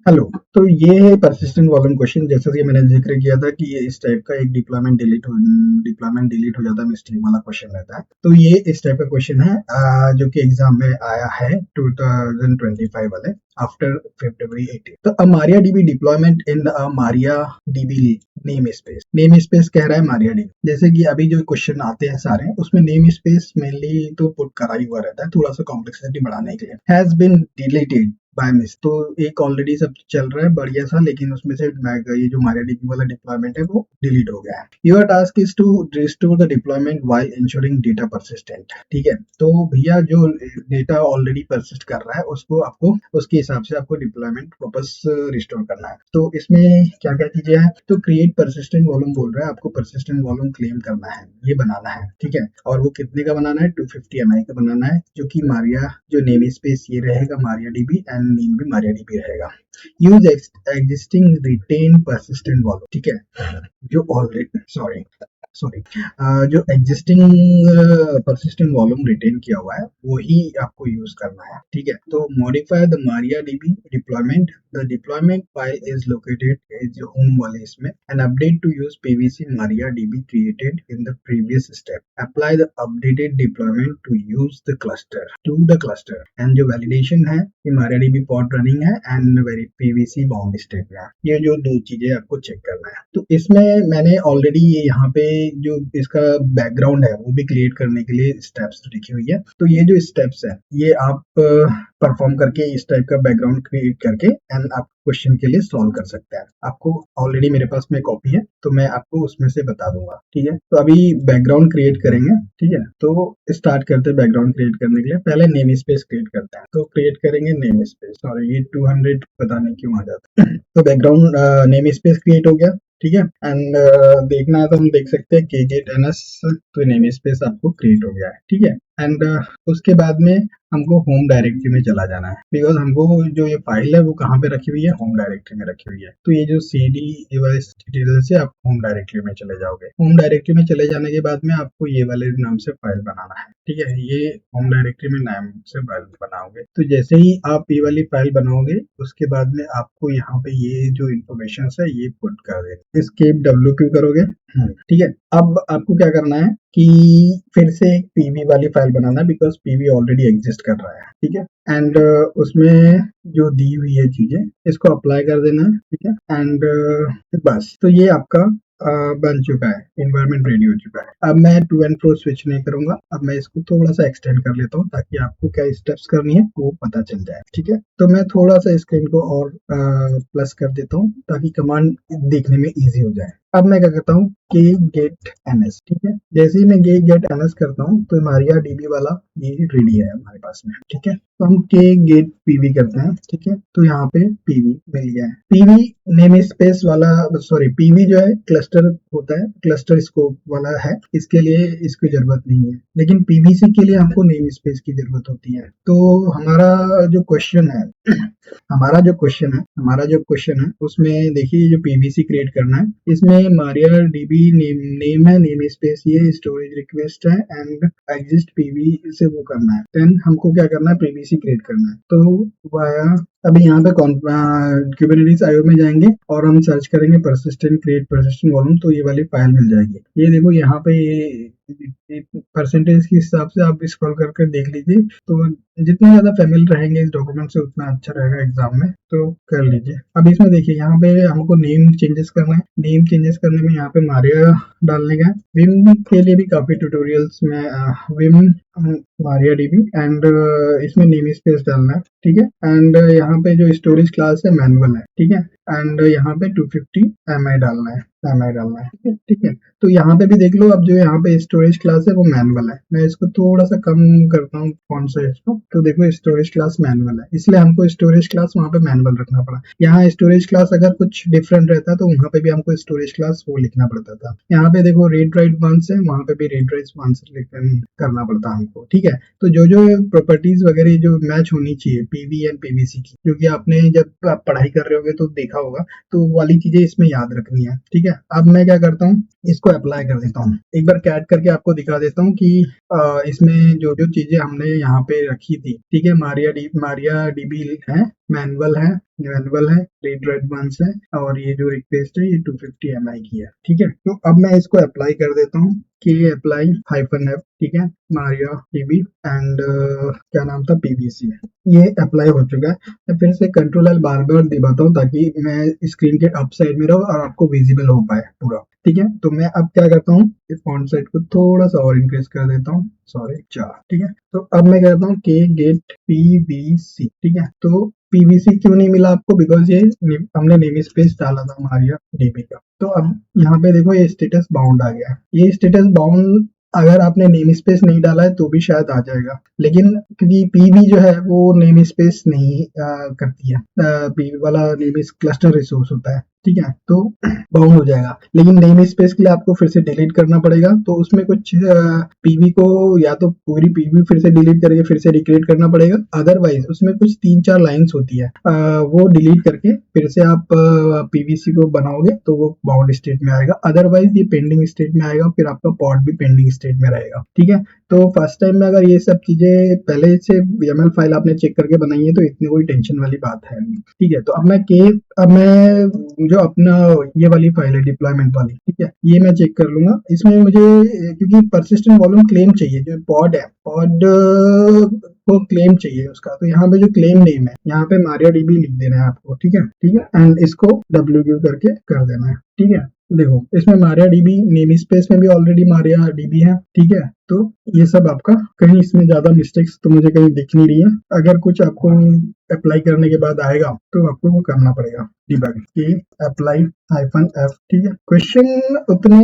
Hello. तो ये है परसिस्टेंट वॉल्यूम क्वेश्चन। जैसा कि मैंने जिक्र किया था कि ये इस टाइप का एक डिप्लॉयमेंट डिलीट हो जाता है, मिस्टेक वाला क्वेश्चन रहता है। तो ये इस टाइप का क्वेश्चन है जो कि एग्जाम में आया है 2025 वाले आफ्टर February 18। तो अ मारिया डीबी डिप्लॉयमेंट इन अ मारिया डीबी नेम स्पेस कह रहा है मारिया डीबी। जैसे कि अभी जो क्वेश्चन आते हैं सारे उसमें नेम स्पेस मेनली तो पुट करा ही हुआ रहता है, थोड़ा सा कॉम्प्लेक्सिटी बढ़ाने के लिए। Has been deleted by miss. तो एक ऑलरेडी सब चल रहा है बढ़िया सा, लेकिन उसमें से ये जो MariaDB वाला डिप्लॉयमेंट है वो डिलीट हो गया है। Your task is to restore the deployment while ensuring data persistent. ठीक है, तो भैया जो डेटा ऑलरेडी परसिस्ट कर रहा है उसको आपको उसके हिसाब से आपको डिप्लॉयमेंट वापस रिस्टोर करना है। तो इसमें क्या क्या चीजें हैं, तो क्रिएट परसिस्टेंट वॉल्यूम बोल रहा है, आपको परसिस्टेंट वॉल्यूम क्लेम करना है, ये बनाना है। ठीक है, और वो कितने का बनाना है, 250 MI का बनाना है, जो कि मारिया जो नेम स्पेस ये रहेगा मारिया डीबी एंड नेम भी मारिया डीबी रहेगा। Use existing retain persistent volume. ठीक है, जो ऑलरेडी सॉरी सॉरी जो एग्जिस्टिंग परसिस्टेंट वॉल्यूम रिटेन किया हुआ है वही आपको यूज करना है। ठीक है, तो modify the Maria DB deployment. The deployment file is located is home वाले इसमें and update to use PVC Maria DB created in the previous step. Apply the updated deployment to use the cluster and जो validation है कि Maria DB pod running है and very PVC bound state है। ये जो दो चीजें आपको चेक करना है। तो इसमें मैंने ऑलरेडी ये यहाँ पे जो इसका बैकग्राउंड है वो भी क्रिएट करने के लिए स्टेप्स लिखी हुई है। तो ये जो स्टेप्स है ये आप परफॉर्म करके इस टाइप का बैकग्राउंड क्रिएट करके एंड आप क्वेश्चन के लिए सॉल्व कर सकते हैं। आपको ऑलरेडी मेरे पास में कॉपी है तो मैं आपको उसमें से बता दूंगा। ठीक है, तो अभी बैकग्राउंड क्रिएट करेंगे। ठीक है, तो स्टार्ट करते हैं बैकग्राउंड क्रिएट करने के लिए। पहले नेम स्पेस क्रिएट करते हैं, तो क्रिएट करेंगे नेम स्पेस। सॉरी, ये 200 पता नहीं क्यों आ जाता है। तो बैकग्राउंड नेम स्पेस क्रिएट हो गया। ठीक है, एंड देखना है तो हम देख सकते हैं के गेट एन एस। तो नेम स्पेस आपको क्रिएट हो गया है। ठीक है, एंड उसके बाद में हमको होम डायरेक्टरी में चला जाना है, बिकॉज हमको जो ये फाइल है वो कहाँ पे रखी हुई है, होम डायरेक्टरी में रखी हुई है। तो ये जो CD डिवाइस डिटेल से आप होम डायरेक्टरी में चले जाओगे। होम डायरेक्टरी में चले जाने के बाद में आपको ये वाले नाम से फाइल बनाना है। ठीक है, ये होम डायरेक्टरी में नाम से फाइल बनाओगे। तो जैसे ही आप ये वाली फाइल बनाओगे उसके बाद में आपको यहाँ पे ये जो इन्फॉर्मेशन है ये पुट कर देना। एस्केप WQ करोगे। ठीक है, अब आपको क्या करना है कि फिर से एक पीवी वाली फाइल बनाना है, बिकॉज पीवी ऑलरेडी एग्जिस्ट कर रहा है। ठीक है, एंड उसमें जो दी हुई है चीजें इसको अप्लाई कर देना है। ठीक है, एंड बस तो ये आपका बन चुका है, इन्वायरमेंट रेडी हो चुका है। अब मैं टू एंड फ्रो स्विच नहीं करूंगा, अब मैं इसको थोड़ा सा एक्सटेंड कर लेता हूँ ताकि आपको क्या स्टेप्स करनी है वो पता चल जाए। ठीक है, तो मैं थोड़ा सा स्क्रीन को और प्लस कर देता हूँ ताकि कमांड देखने में इजी हो जाए। अब मैं क्या करता हूँ के गेट एनएस। ठीक है, जैसे ही मैं गेट एनएस करता हूँ तो मारिया डीबी वाला ये रेडी है हमारे पास में। ठीक है, तो हम के गेट पीवी करते हैं। ठीक है, तो यहाँ पे पीवी मिल गया है। पीवी नेम स्पेस वाला, सॉरी पीवी जो है क्लस्टर होता है, क्लस्टर स्कोप वाला है, इसके लिए इसकी जरूरत नहीं है, लेकिन पीवीसी के लिए हमको नेम स्पेस की जरूरत होती है। तो हमारा जो क्वेश्चन है हमारा जो क्वेश्चन है उसमें देखिए जो पीवीसी क्रिएट करना है, इसमें मारिया डीबी नेम है, नेम स्पेस ये स्टोरेज रिक्वेस्ट है एंड एग्जिस्ट पीवी से वो करना है। देन हमको क्या करना है, पीवीसी क्रिएट करना है। तो वाया अभी यहाँ पे क्यूबरनेटिस आईओ में जाएंगे और हम सर्च करेंगे परसिस्टेंट क्रिएट परसिस्टेंट वॉल्यूम, तो ये वाली फाइल मिल जाएगी। ये देखो यहाँ पे ये परसेंटेज के हिसाब से आप स्क्रॉल करके देख लीजिए। तो जितने ज्यादा फैमिली रहेंगे इस डॉक्यूमेंट से उतना अच्छा रहेगा एग्जाम में, तो कर लीजिए। अब इसमें देखिए यहाँ पे हमको नेम चेंजेस करना है। नेम चेंजेस करने में यहाँ पे मारिया डालने का है। विम के लिए भी काफी ट्यूटोरियल्स में विम मारिया डीबी एंड इसमें नेम स्पेस डालना है। ठीक है, एंड यहाँ पे जो स्टोरेज क्लास है मैनुअल है। ठीक है, एंड यहाँ पे 250 MI डालना है। ठीक है, ठीक है, तो यहाँ पे भी देख लो, अब जो यहाँ पे स्टोरेज क्लास है वो मैनुअल है। मैं इसको थोड़ा सा कम करता हूँ फॉन्ट साइज को, तो देखो स्टोरेज क्लास मैनुअल है, इसलिए हमको स्टोरेज क्लास वहाँ पे मैनुअल रखना पड़ा। यहाँ स्टोरेज क्लास अगर कुछ डिफरेंट रहता तो वहाँ पे भी हमको स्टोरेज क्लास वो लिखना पड़ता था। यहाँ पे देखो रीड राइट वंस है, वहाँ पे भी रीड राइट वंस करना पड़ता हमको। ठीक है, तो जो जो प्रॉपर्टीज वगैरह जो मैच होनी चाहिए पीवी एंड पीवीसी की, क्योंकि आपने जब आप पढ़ाई कर रहे होगे तो देखा होगा, तो वाली चीजें इसमें याद रखनी है। ठीक है, अब मैं क्या करता हूँ, इसको अप्लाई कर देता हूँ। एक बार कैट करके आपको दिखा देता हूँ कि इसमें जो जो चीजें हमने यहाँ पे रखी थी। ठीक है, मारिया डीबी है, मैनुअल है, रीड राइट वंस है, और ये जो रिक्वेस्ट है ये 250 MI की है। ठीक है, तो अब मैं इसको अप्लाई कर देता हूँ कि अप्लाई -f, ठीक है, मारिया डीबी एंड क्या नाम था, पीवीसी। ये अप्लाई हो चुका है। मैं फिर से कंट्रोल L बार बार दबाता हूँ ताकि मैं स्क्रीन के अप साइड में रहूँ और आपको विजिबल हो पाए पूरा। ठीक है, तो मैं अब क्या करता हूँ, इस फॉन्ट साइज को थोड़ा सा और इंक्रीज कर देता हूँ, सॉरी 4। ठीक है, तो अब मैं करता हूँ के गेट पीवीसी। ठीक है, तो पीवीसी क्यों नहीं मिला आपको, बिकॉज ये हमने नेम स्पेस डाला था मारिया डीबी का। तो अब यहाँ पे देखो ये स्टेटस बाउंड आ गया है। ये स्टेटस बाउंड अगर आपने नेम स्पेस नहीं डाला है तो भी शायद आ जाएगा, लेकिन क्योंकि पीवी जो है वो नेम स्पेस नहीं करती है, पीवी वाला नेम क्लस्टर रिसोर्स होता है। ठीक है, तो बाउंड हो जाएगा, लेकिन नेम स्पेस के लिए आपको फिर से डिलीट करना पड़ेगा। तो उसमें कुछ पीवी को या तो पूरी पीवी फिर से डिलीट करके फिर से रिक्रिएट करना पड़ेगा, अदरवाइज उसमें कुछ 3-4 लाइंस होती है, वो डिलीट करके फिर से आप पीवीसी को बनाओगे तो वो बाउंड स्टेट में आएगा, अदरवाइज ये पेंडिंग स्टेट में आएगा, फिर आपका पॉड भी पेंडिंग स्टेट में रहेगा। ठीक है, तो फर्स्ट टाइम में अगर ये सब चीजें पहले से YAML फाइल आपने चेक करके बनाई है तो इतनी कोई टेंशन वाली बात है नहीं। ठीक है, तो अब मैं जो अपना ये वाली फाइल है डिप्लॉयमेंट वाली, ठीक है, ये मैं चेक कर लूंगा। इसमें मुझे क्योंकि परसिस्टेंट वॉल्यूम क्लेम चाहिए, जो पॉड है, पॉड को क्लेम चाहिए उसका, तो यहाँ पे जो क्लेम नेम है यहाँ पे मारिया डीबी लिख देना है आपको। ठीक है, ठीक है, एंड इसको WQ करके कर देना है। ठीक है, देखो इसमें मारिया डीबी नेम स्पेस में भी ऑलरेडी मारिया डीबी है। ठीक है, तो ये सब आपका कहीं इसमें ज्यादा मिस्टेक्स तो मुझे कहीं दिख नहीं रही है। अगर कुछ आपको अप्लाई करने के बाद आएगा तो आपको वो करना पड़ेगा, डिबग कि अप्लाई -f। ठीक है, क्वेश्चन उतने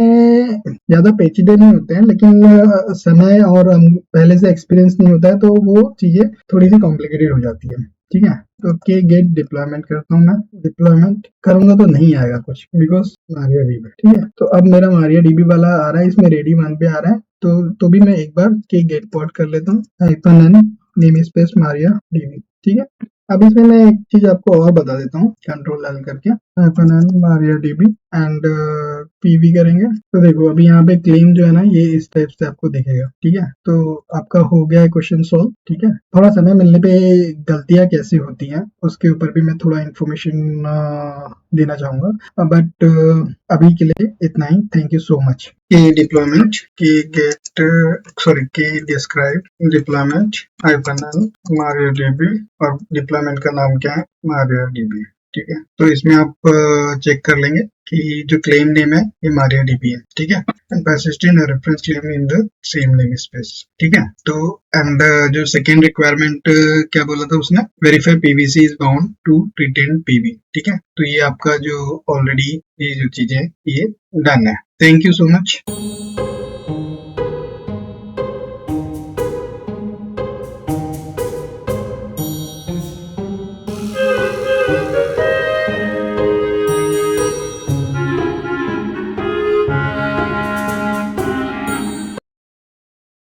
ज्यादा पेचीदे नहीं होते हैं, लेकिन समय और पहले से एक्सपीरियंस नहीं होता है तो वो चीजें थोड़ी सी कॉम्प्लिकेटेड हो जाती है। ठीक है, तो के गेट डिप्लॉयमेंट करता हूँ, मैं डिप्लॉयमेंट करूंगा तो नहीं आएगा कुछ, बिकॉज मारिया डीबी। ठीक है, तो अब मेरा मारिया डीबी वाला आ रहा है, इसमें रेडी 1 पे आ रहा है, तो भी मैं एक बार के गेट पॉट कर लेता हूँ, -n name space Maria dB. ठीक है, अब इसमें मैं एक चीज आपको और बता देता हूँ, कंट्रोल L करके -n Maria dB and PV करेंगे तो देखो अभी यहाँ पे क्लेम जो है ना ये इस टाइप से आपको दिखेगा। ठीक है, तो आपका हो गया है क्वेश्चन सॉल्व। ठीक है, थोड़ा समय मिलने पे गलतियां कैसी होती हैं उसके ऊपर भी मैं थोड़ा इन्फॉर्मेशन देना चाहूंगा, बट अभी के लिए इतना ही। Thank you so much. के डिप्लॉयमेंट के गेट सॉरी के describe deployment -n Maria DB, और डिप्लॉयमेंट का नाम क्या है, मारिया डीबी। ठीक है, तो इसमें आप चेक कर लेंगे कि जो क्लेम नेम है ये मारिया डीबी है। ठीक है, and persistent reference claim in the same name space. ठीक है, तो एंड जो सेकेंड रिक्वायरमेंट क्या बोला था उसने, verify PVC is bound to retain PV. ठीक है, तो ये आपका जो ऑलरेडी ये जो चीजें ये डन है। Thank you so much.